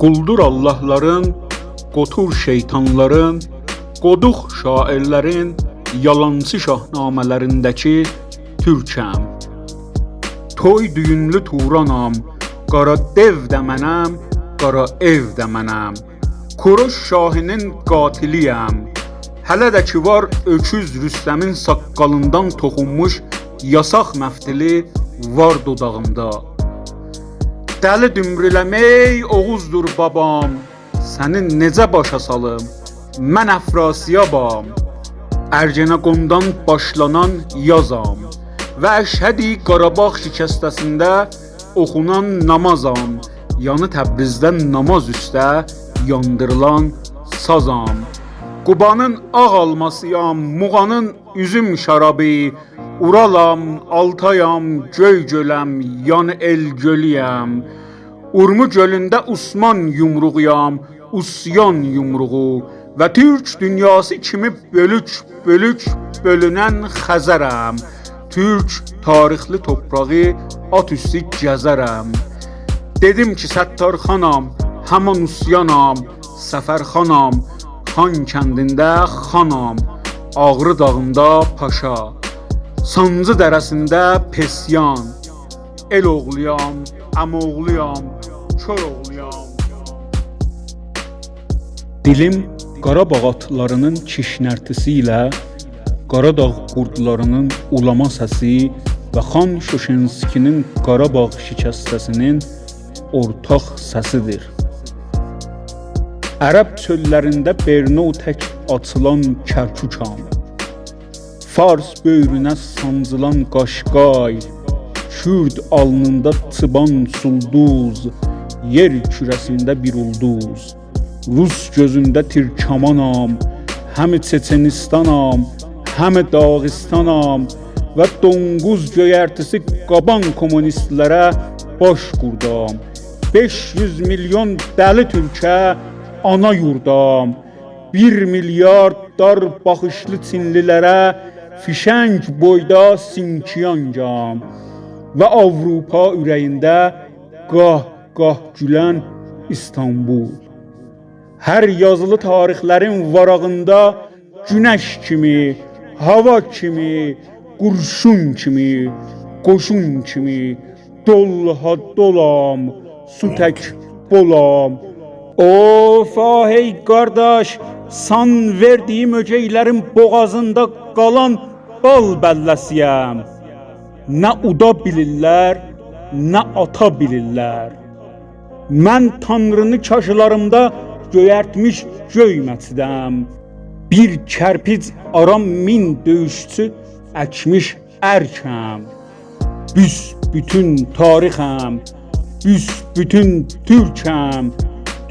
Quldur Allahların, qotur şeytanların, qoduq şairlərin yalancı şahnamələrindəki türkəm. Toy düyünlü Turanam, qara dev də mənəm, qara ev də mənəm. Kuruş Şahinin qatiliyəm. Hələ də ki var öküz Rüstəmin saqqalından toxunmuş yasaq məftili var dodağımda. Dəli dümrüləmey Oğuzdur babam, sənin necə başa salım, mən Əfrasiyabam. Ərgenəqondan başlanan yazam və Əşhədi Qarabağ şikəstəsində oxunan namazam. Yanı Təbrizdən namaz üstə yandırılan sazam. Qubanın ağ almasıyam, Muğanın üzüm şarabı. Uralam, Altayam, göy göləm, yanı el gölüyəm. Urmu gölündə Usman yumruğuyam, Usyan yumruğu. Və Türk dünyası kimi bölük bölünən Xəzərəm. Türk tarixli toprağı at üstü gəzərəm. Dedim ki Səttarxanam, həman Usyanam, Səfərxanam, Xan kəndində xanam, Ağrı dağında paşa, Sancı dərəsində pesyan. El oğluyam, əmoğluyam, kör oğluyam. Dilim Qarabağ atlarının kişnərtisi ilə Qaradağ qurdlarının ulama səsi və Xan Şuşinskinin Qarabağ şikəstəsinin ortaq səsidir. Ərəb çöllərində Berno tək açılan Kərkükam, Fars böyrünə sancılan Qaşqay, Kürd alnında çıban sulduz, yer kürəsində bir ulduz. Rus gözündə Tirkamanam, həmi Çeçenistanam, həmi Dağıstanam və donquz göyərtisi qaban kommunistlərə baş qurdam. 500 milyon dəli türkə ana yurdam. 1 milyard dar baxışlı Çinlilərə fişəng boyda Sinkiyancam. Və Avropa ürəyində qah-qah gülən İstanbul. Hər yazılı tarixlərin varağında günəş kimi, hava kimi, qurşun kimi, qoşun kimi, dolha dolam, su tək bolam. Of hey qardaş, san verdiyim öcəklərin boğazında qalan bal bəlləsiyəm. Nə uda bilirlər, nə ata bilirlər. Mən Tanrını kaşlarımda göyərtmiş göyməçidəm. Bir kərpic aram min döyüşçü əkmiş ərkəm. Büsbütün tarixəm, büsbütün türkəm.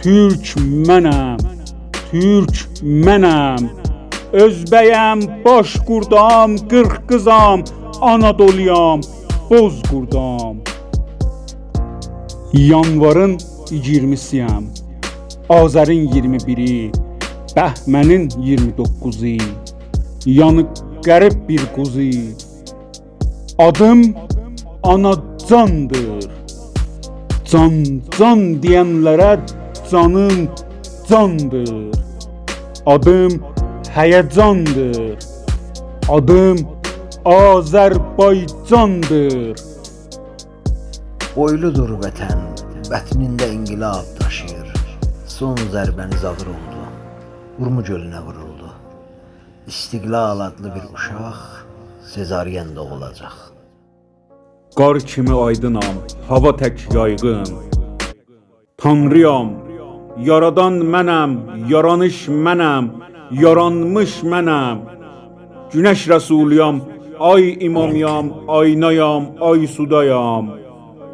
Türk mənəm, Türk mənəm. Özbəyəm, baş qurdam, qırxqızam, Anadoluyam, boz qurdam. Yanvarın 20'siyəm, Azərin 21'i, Bəhmənin 29'u, yanı qərib bir quzu. Adım Anacandır. Can deyənlərə canım candır. Adım həyəcandır. Adım Azərbaycandır. Boyludur vətən, bətnində inqilab daşıyır. Son zərbəniz ağır oldu, Urmu gölünə vuruldu. İstiqlal adlı bir uşaq sezaryen doğulacaq. Qar kimi aydınam, hava tək yayğın. Tanrıyam, yaradan mənəm, yaranış mənəm, yaranmış mənəm. Günəş rəsuluyam, ay imamyam, aynayam, ay sudayam.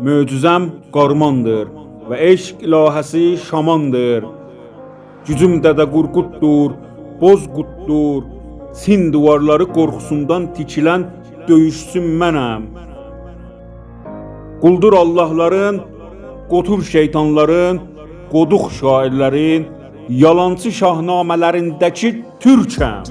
Möcüzəm qarmandır və eşq ilahəsi şamandır. Gücüm Dədə Qorquddur, Bozqurddur. Çin duvarları qorxusundan tikilən döyüşçü mənəm. Quldur Allahların, qotur şeytanların, qoduq şairlərin yalancı şahnamələrindəki türkəm.